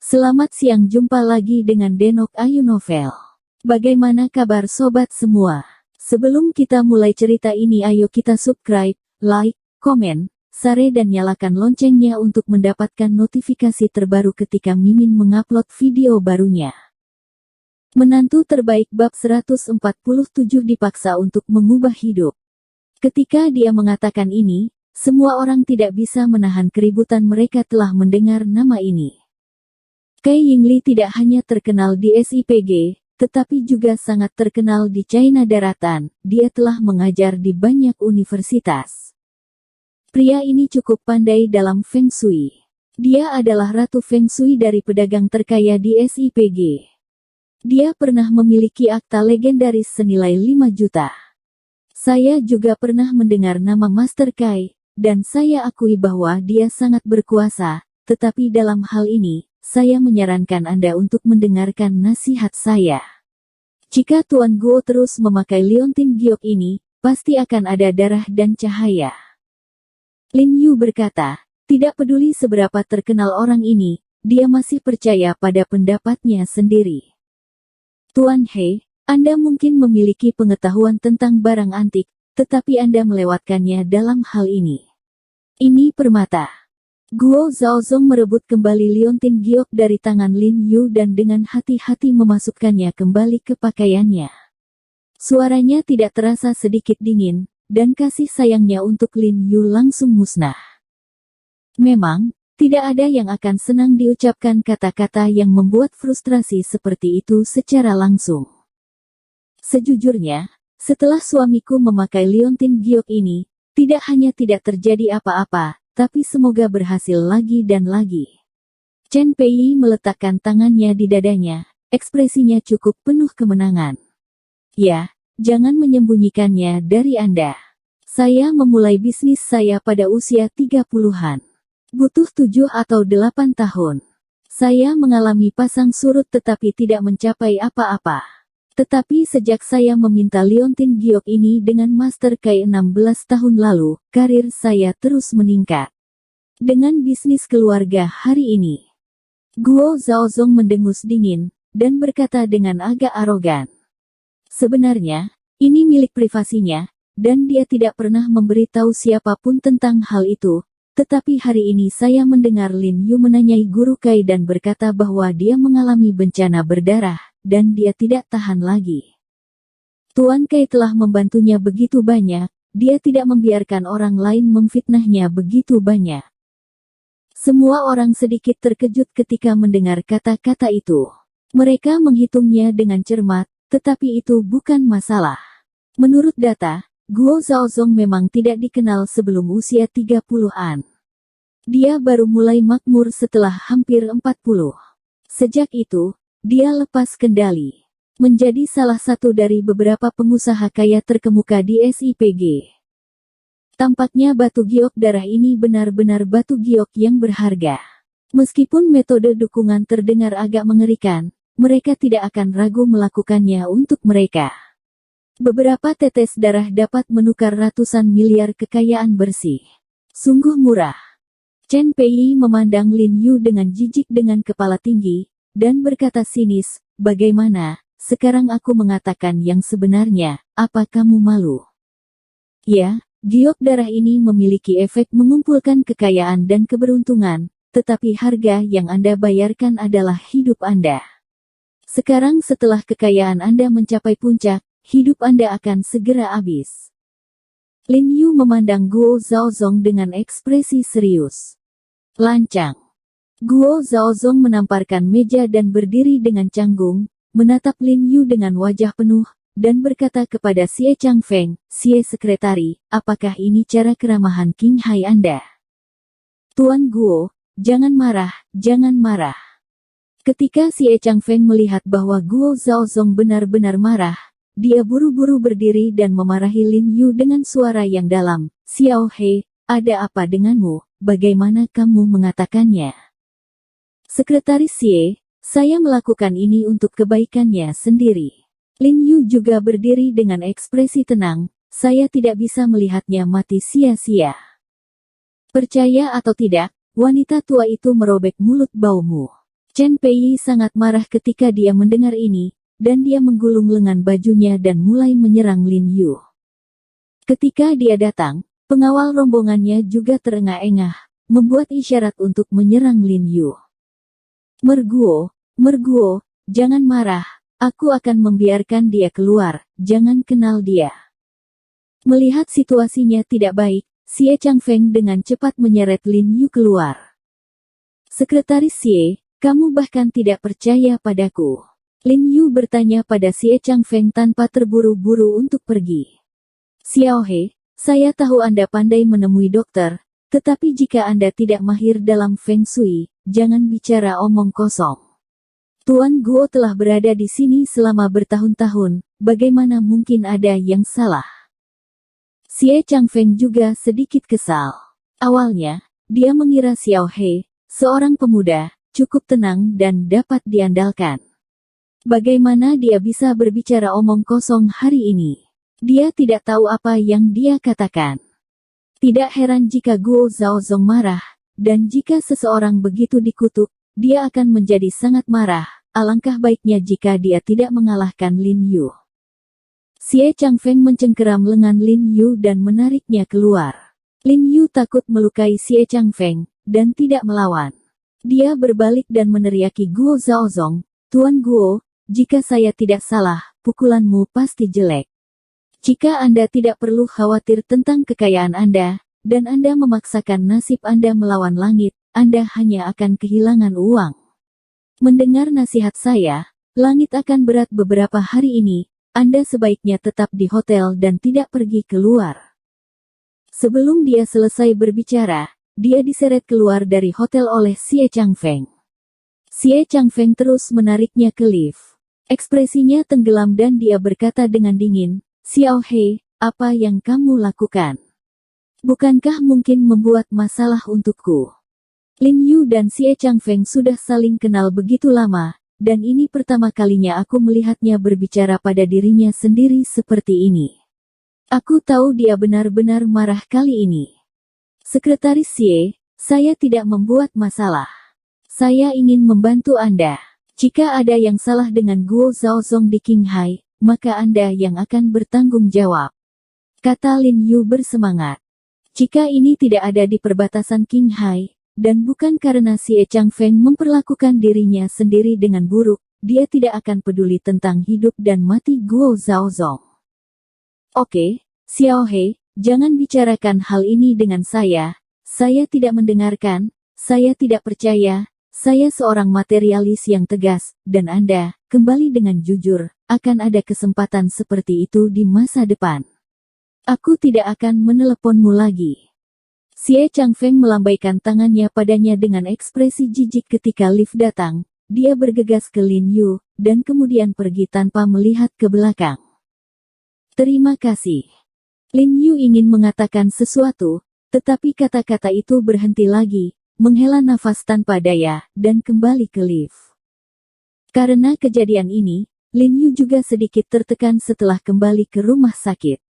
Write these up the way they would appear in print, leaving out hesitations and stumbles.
Selamat siang, jumpa lagi dengan Denok Ayu Novel. Bagaimana kabar sobat semua? Sebelum kita mulai cerita ini, ayo kita subscribe, like, komen, share dan nyalakan loncengnya untuk mendapatkan notifikasi terbaru ketika Mimin mengupload video barunya. Menantu terbaik bab 147 dipaksa untuk mengubah hidup. Ketika dia mengatakan ini, semua orang tidak bisa menahan keributan. Mereka telah mendengar nama ini. Cai Yingli tidak hanya terkenal di SIPG, tetapi juga sangat terkenal di China Daratan. Dia telah mengajar di banyak universitas. Pria ini cukup pandai dalam Feng Shui. Dia adalah Ratu Feng Shui dari pedagang terkaya di SIPG. Dia pernah memiliki akta legendaris senilai 5 juta. Saya juga pernah mendengar nama Master Cai, dan saya akui bahwa dia sangat berkuasa, tetapi dalam hal ini, saya menyarankan Anda untuk mendengarkan nasihat saya. Jika Tuan Guo terus memakai liontin giok ini, pasti akan ada darah dan cahaya. Lin Yu berkata, tidak peduli seberapa terkenal orang ini, dia masih percaya pada pendapatnya sendiri. Tuan He, Anda mungkin memiliki pengetahuan tentang barang antik, tetapi Anda melewatkannya dalam hal ini. Ini permata. Guo Zhaozong merebut kembali liontin giok dari tangan Lin Yu dan dengan hati-hati memasukkannya kembali ke pakaiannya. Suaranya tidak terasa sedikit dingin, dan kasih sayangnya untuk Lin Yu langsung musnah. Memang, tidak ada yang akan senang diucapkan kata-kata yang membuat frustrasi seperti itu secara langsung. Sejujurnya, setelah suamiku memakai liontin giok ini, tidak hanya tidak terjadi apa-apa, tapi semoga berhasil lagi dan lagi. Chen Pei meletakkan tangannya di dadanya, ekspresinya cukup penuh kemenangan. Ya, jangan menyembunyikannya dari Anda. Saya memulai bisnis saya pada usia 30-an. Butuh 7 atau 8 tahun. Saya mengalami pasang surut tetapi tidak mencapai apa-apa. Tetapi sejak saya meminta liontin giok ini dengan Master Cai 16 tahun lalu, karir saya terus meningkat. Dengan bisnis keluarga hari ini. Guo Zhaozong mendengus dingin, dan berkata dengan agak arogan. Sebenarnya, ini milik privasinya, dan dia tidak pernah memberitahu siapapun tentang hal itu. Tetapi hari ini saya mendengar Lin Yu menanyai Guru Cai dan berkata bahwa dia mengalami bencana berdarah, dan dia tidak tahan lagi. Tuan Cai telah membantunya begitu banyak, dia tidak membiarkan orang lain memfitnahnya begitu banyak. Semua orang sedikit terkejut ketika mendengar kata-kata itu. Mereka menghitungnya dengan cermat, tetapi itu bukan masalah. Menurut data, Guo Zhaozong memang tidak dikenal sebelum usia 30-an. Dia baru mulai makmur setelah hampir 40. Sejak itu, dia lepas kendali. Menjadi salah satu dari beberapa pengusaha kaya terkemuka di SIPG. Tampaknya batu giok darah ini benar-benar batu giok yang berharga. Meskipun metode dukungan terdengar agak mengerikan, mereka tidak akan ragu melakukannya untuk mereka. Beberapa tetes darah dapat menukar ratusan miliar kekayaan bersih. Sungguh murah. Chen Pei memandang Lin Yu dengan jijik dengan kepala tinggi, dan berkata sinis, bagaimana, sekarang aku mengatakan yang sebenarnya, apa kamu malu? Ya, giok darah ini memiliki efek mengumpulkan kekayaan dan keberuntungan, tetapi harga yang Anda bayarkan adalah hidup Anda. Sekarang setelah kekayaan Anda mencapai puncak, hidup Anda akan segera habis. Lin Yu memandang Guo Zhaozong dengan ekspresi serius. Lancang. Guo Zhaozong menamparkan meja dan berdiri dengan canggung, menatap Lin Yu dengan wajah penuh, dan berkata kepada Xie Changfeng, Xie Sekretari, apakah ini cara keramahan King Hai Anda? Tuan Guo, jangan marah, jangan marah. Ketika Xie Changfeng melihat bahwa Guo Zhaozong benar-benar marah, dia buru-buru berdiri dan memarahi Lin Yu dengan suara yang dalam, Xiao He, ada apa denganmu, bagaimana kamu mengatakannya? Sekretaris Xie, saya melakukan ini untuk kebaikannya sendiri. Lin Yu juga berdiri dengan ekspresi tenang, saya tidak bisa melihatnya mati sia-sia. Percaya atau tidak, wanita tua itu merobek mulut baumu. Chen Pei sangat marah ketika dia mendengar ini, dan dia menggulung lengan bajunya dan mulai menyerang Lin Yu. Ketika dia datang, pengawal rombongannya juga terengah-engah, membuat isyarat untuk menyerang Lin Yu. Merguo, Merguo, jangan marah, aku akan membiarkan dia keluar, jangan kenal dia. Melihat situasinya tidak baik, Xie Changfeng dengan cepat menyeret Lin Yu keluar. Sekretaris Xie, kamu bahkan tidak percaya padaku. Lin Yu bertanya pada Xie Changfeng tanpa terburu-buru untuk pergi. Xiao He, saya tahu Anda pandai menemui dokter, tetapi jika Anda tidak mahir dalam Feng Shui, jangan bicara omong kosong. Tuan Guo telah berada di sini selama bertahun-tahun, bagaimana mungkin ada yang salah? Xie Changfeng juga sedikit kesal. Awalnya, dia mengira Xiao He, seorang pemuda, cukup tenang dan dapat diandalkan. Bagaimana dia bisa berbicara omong kosong hari ini? Dia tidak tahu apa yang dia katakan. Tidak heran jika Guo Zhaozong marah, dan jika seseorang begitu dikutuk, dia akan menjadi sangat marah. Alangkah baiknya jika dia tidak mengalahkan Lin Yu. Xie Changfeng mencengkeram lengan Lin Yu dan menariknya keluar. Lin Yu takut melukai Xie Changfeng, dan tidak melawan. Dia berbalik dan meneriaki Guo Zhaozong, Tuan Guo, jika saya tidak salah, pukulanmu pasti jelek. Jika Anda tidak perlu khawatir tentang kekayaan Anda, dan Anda memaksakan nasib Anda melawan langit, Anda hanya akan kehilangan uang. Mendengar nasihat saya, langit akan berat beberapa hari ini, Anda sebaiknya tetap di hotel dan tidak pergi keluar. Sebelum dia selesai berbicara, dia diseret keluar dari hotel oleh Xie Changfeng. Xie Changfeng terus menariknya ke lift. Ekspresinya tenggelam dan dia berkata dengan dingin, Xiao He, apa yang kamu lakukan? Bukankah mungkin membuat masalah untukku? Lin Yu dan Xie Changfeng sudah saling kenal begitu lama, dan ini pertama kalinya aku melihatnya berbicara pada dirinya sendiri seperti ini. Aku tahu dia benar-benar marah kali ini. Sekretaris Xie, saya tidak membuat masalah. Saya ingin membantu Anda. Jika ada yang salah dengan Guo Zhaozong di Qinghai, maka Anda yang akan bertanggung jawab. Kata Lin Yu bersemangat. Jika ini tidak ada di perbatasan Qinghai, dan bukan karena Xie Changfeng memperlakukan dirinya sendiri dengan buruk, dia tidak akan peduli tentang hidup dan mati Guo Zhaozong. Oke, Xiao He, jangan bicarakan hal ini dengan saya tidak mendengarkan, saya tidak percaya, saya seorang materialis yang tegas, dan Anda, kembali dengan jujur, akan ada kesempatan seperti itu di masa depan. Aku tidak akan meneleponmu lagi. Xie Changfeng melambaikan tangannya padanya dengan ekspresi jijik ketika lift datang, dia bergegas ke Lin Yu, dan kemudian pergi tanpa melihat ke belakang. Terima kasih. Lin Yu ingin mengatakan sesuatu, tetapi kata-kata itu berhenti lagi, menghela nafas tanpa daya, dan kembali ke lift. Karena kejadian ini, Lin Yu juga sedikit tertekan setelah kembali ke rumah sakit.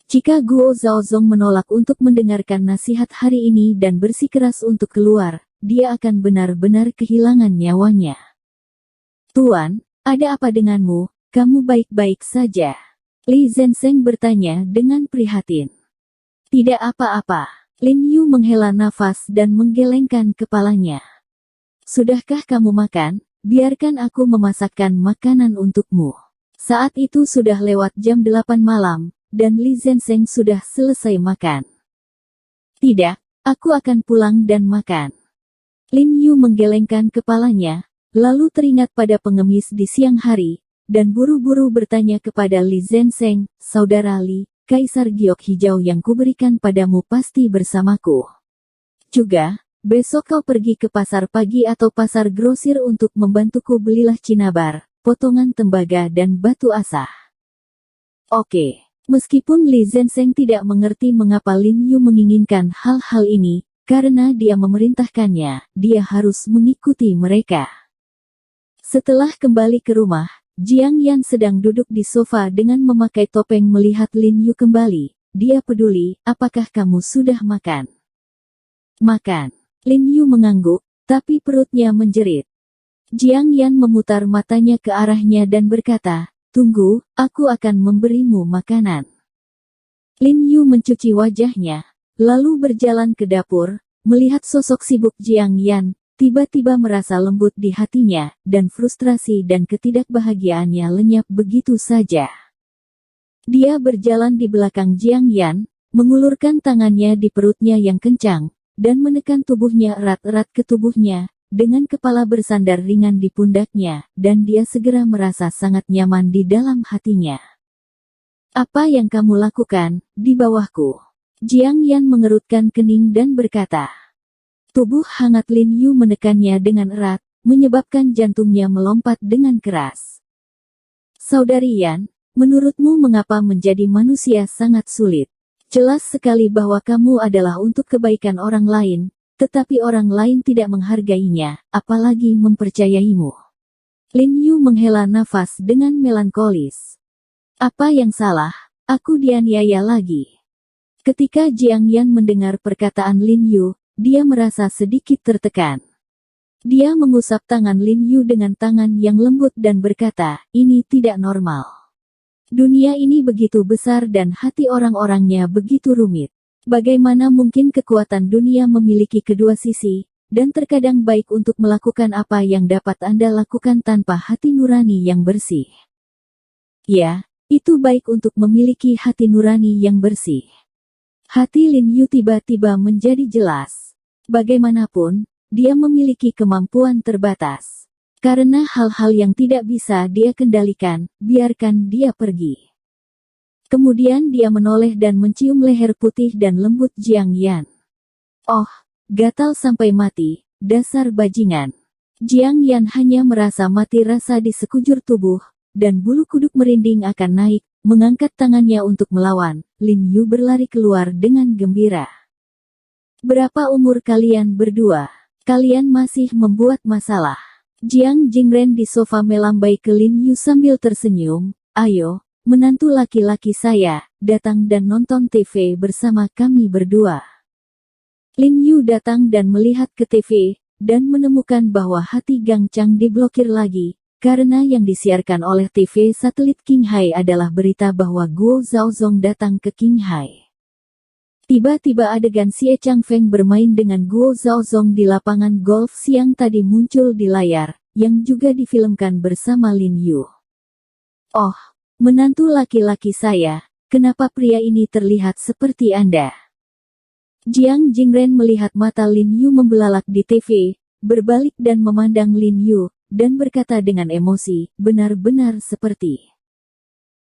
Jika Guo Zhaozong menolak untuk mendengarkan nasihat hari ini dan bersikeras untuk keluar, dia akan benar-benar kehilangan nyawanya. Tuan, ada apa denganmu? Kamu baik-baik saja? Li Zhensheng bertanya dengan prihatin. Tidak apa-apa. Lin Yu menghela nafas dan menggelengkan kepalanya. Sudahkah kamu makan? Biarkan aku memasakkan makanan untukmu. Saat itu sudah lewat jam 8 malam, dan Li Zhensheng sudah selesai makan. Tidak, aku akan pulang dan makan. Lin Yu menggelengkan kepalanya, lalu teringat pada pengemis di siang hari, dan buru-buru bertanya kepada Li Zhensheng, Saudara Li, Kaisar Giok Hijau yang kuberikan padamu pasti bersamaku. Juga, besok kau pergi ke pasar pagi atau pasar grosir untuk membantuku belilah cinabar, potongan tembaga dan batu asah. Oke. Meskipun Li Zhensheng tidak mengerti mengapa Lin Yu menginginkan hal-hal ini, karena dia memerintahkannya, dia harus mengikuti mereka. Setelah kembali ke rumah, Jiang Yan sedang duduk di sofa dengan memakai topeng melihat Lin Yu kembali. Dia peduli, apakah kamu sudah makan? Makan. Lin Yu mengangguk, tapi perutnya menjerit. Jiang Yan memutar matanya ke arahnya dan berkata, "Tunggu, aku akan memberimu makanan." Lin Yu mencuci wajahnya, lalu berjalan ke dapur, melihat sosok sibuk Jiang Yan, tiba-tiba merasa lembut di hatinya, dan frustrasi dan ketidakbahagiaannya lenyap begitu saja. Dia berjalan di belakang Jiang Yan, mengulurkan tangannya di perutnya yang kencang, dan menekan tubuhnya erat-erat ke tubuhnya, dengan kepala bersandar ringan di pundaknya, dan dia segera merasa sangat nyaman di dalam hatinya. "Apa yang kamu lakukan di bawahku?" Jiang Yan mengerutkan kening dan berkata. Tubuh hangat Lin Yu menekannya dengan erat, menyebabkan jantungnya melompat dengan keras. "Saudari Yan, menurutmu mengapa menjadi manusia sangat sulit? Jelas sekali bahwa kamu adalah untuk kebaikan orang lain, tetapi orang lain tidak menghargainya, apalagi mempercayaimu." Lin Yu menghela nafas dengan melankolis. "Apa yang salah? Aku dianiaya lagi." Ketika Jiang Yan mendengar perkataan Lin Yu, dia merasa sedikit tertekan. Dia mengusap tangan Lin Yu dengan tangan yang lembut dan berkata, "Ini tidak normal. Dunia ini begitu besar dan hati orang-orangnya begitu rumit. Bagaimana mungkin kekuatan dunia memiliki kedua sisi, dan terkadang baik untuk melakukan apa yang dapat Anda lakukan tanpa hati nurani yang bersih. Ya, itu baik untuk memiliki hati nurani yang bersih." Hati Lin Yu tiba-tiba menjadi jelas. Bagaimanapun, dia memiliki kemampuan terbatas. Karena hal-hal yang tidak bisa dia kendalikan, biarkan dia pergi. Kemudian dia menoleh dan mencium leher putih dan lembut Jiang Yan. "Oh, gatal sampai mati, dasar bajingan." Jiang Yan hanya merasa mati rasa di sekujur tubuh, dan bulu kuduk merinding akan naik, mengangkat tangannya untuk melawan. Lin Yu berlari keluar dengan gembira. "Berapa umur kalian berdua? Kalian masih membuat masalah." Jiang Jingren di sofa melambai ke Lin Yu sambil tersenyum, "Ayo, menantu laki-laki saya, datang dan nonton TV bersama kami berdua." Lin Yu datang dan melihat ke TV, dan menemukan bahwa hati Gang Chang diblokir lagi, karena yang disiarkan oleh TV satelit Qinghai adalah berita bahwa Guo Zhaozong datang ke Qinghai. Tiba-tiba adegan Xie Changfeng bermain dengan Guo Zhaozong di lapangan golf siang tadi muncul di layar, yang juga difilmkan bersama Lin Yu. "Oh, menantu laki-laki saya, kenapa pria ini terlihat seperti Anda?" Jiang Jingren melihat mata Lin Yu membelalak di TV, berbalik dan memandang Lin Yu, dan berkata dengan emosi, "Benar-benar seperti."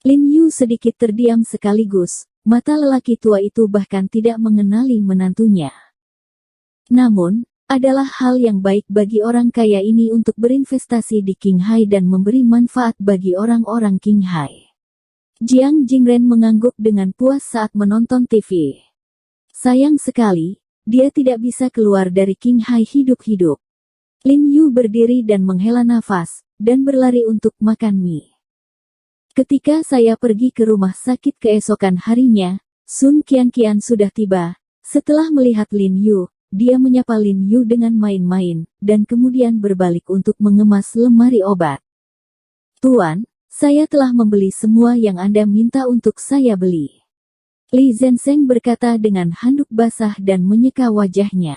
Lin Yu sedikit terdiam sekaligus, mata lelaki tua itu bahkan tidak mengenali menantunya. Namun, adalah hal yang baik bagi orang kaya ini untuk berinvestasi di Qinghai dan memberi manfaat bagi orang-orang Qinghai. Jiang Jingren mengangguk dengan puas saat menonton TV. Sayang sekali, dia tidak bisa keluar dari Qinghai hidup-hidup. Lin Yu berdiri dan menghela nafas, dan berlari untuk makan mie. Ketika saya pergi ke rumah sakit keesokan harinya, Sun Qianqian sudah tiba. Setelah melihat Lin Yu, dia menyapa Lin Yu dengan main-main, dan kemudian berbalik untuk mengemas lemari obat. "Tuan, saya telah membeli semua yang Anda minta untuk saya beli." Li Zhensheng berkata dengan handuk basah dan menyeka wajahnya.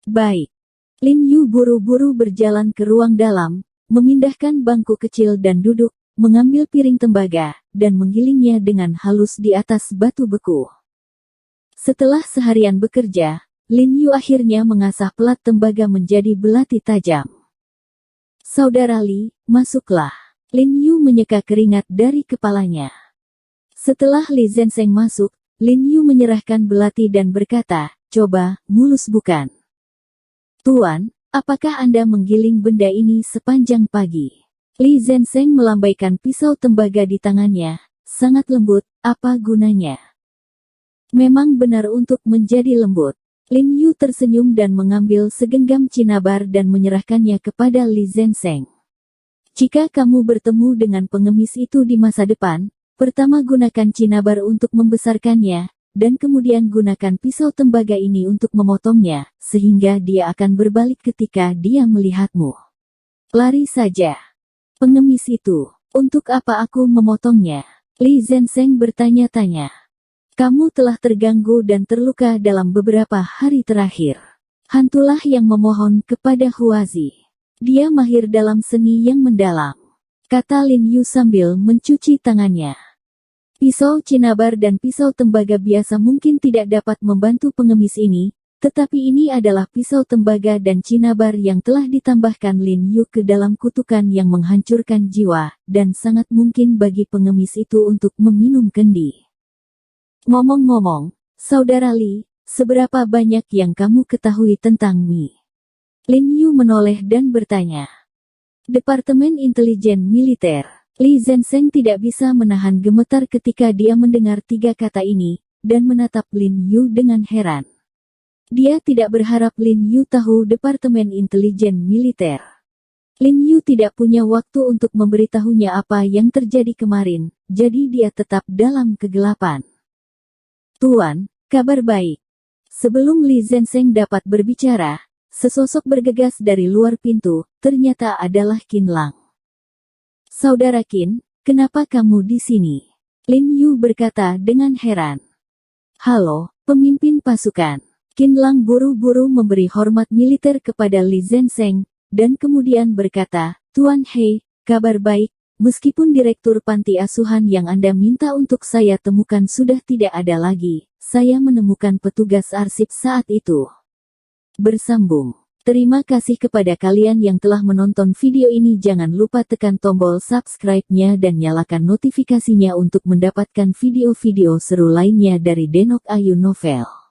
"Baik." Lin Yu buru-buru berjalan ke ruang dalam, memindahkan bangku kecil dan duduk, mengambil piring tembaga, dan menggilingnya dengan halus di atas batu beku. Setelah seharian bekerja, Lin Yu akhirnya mengasah pelat tembaga menjadi belati tajam. "Saudara Li, masuklah." Lin Yu menyeka keringat dari kepalanya. Setelah Li Zhensheng masuk, Lin Yu menyerahkan belati dan berkata, "Coba, mulus bukan?" "Tuan, apakah Anda menggiling benda ini sepanjang pagi?" Li Zhensheng melambaikan pisau tembaga di tangannya, sangat lembut, "Apa gunanya?" "Memang benar untuk menjadi lembut." Lin Yu tersenyum dan mengambil segenggam cinabar dan menyerahkannya kepada Li Zhensheng. "Jika kamu bertemu dengan pengemis itu di masa depan, pertama gunakan cinabar untuk membesarkannya, dan kemudian gunakan pisau tembaga ini untuk memotongnya, sehingga dia akan berbalik ketika dia melihatmu." Lari saja. Pengemis itu. Untuk apa aku memotongnya? Li Zenseng bertanya-tanya. Kamu telah terganggu dan terluka dalam beberapa hari terakhir. Hantulah yang memohon kepada Huazi. Dia mahir dalam seni yang mendalam, kata Lin Yu sambil mencuci tangannya. Pisau cinabar dan pisau tembaga biasa mungkin tidak dapat membantu pengemis ini, tetapi ini adalah pisau tembaga dan cinabar yang telah ditambahkan Lin Yu ke dalam kutukan yang menghancurkan jiwa, dan sangat mungkin bagi pengemis itu untuk meminum kendi. Ngomong-ngomong, Saudara Li, seberapa banyak yang kamu ketahui tentang Mi? Lin Yu menoleh dan bertanya. Departemen Intelijen Militer. Li Zenseng tidak bisa menahan gemetar ketika dia mendengar 3 kata ini, dan menatap Lin Yu dengan heran. Dia tidak berharap Lin Yu tahu Departemen Intelijen Militer. Lin Yu tidak punya waktu untuk memberitahunya apa yang terjadi kemarin, jadi dia tetap dalam kegelapan. Tuan, kabar baik. Sebelum Li Zenseng dapat berbicara, sesosok bergegas dari luar pintu, ternyata adalah Qin Lang. Saudara Qin, kenapa kamu di sini? Lin Yu berkata dengan heran. Halo, pemimpin pasukan. Qin Lang buru-buru memberi hormat militer kepada Li Zenseng, dan kemudian berkata, Tuan He, kabar baik. Meskipun direktur panti asuhan yang Anda minta untuk saya temukan sudah tidak ada lagi, saya menemukan petugas arsip saat itu. Bersambung. Terima kasih kepada kalian yang telah menonton video ini. Jangan lupa tekan tombol subscribe-nya dan nyalakan notifikasinya untuk mendapatkan video-video seru lainnya dari Denok Ayu Novel.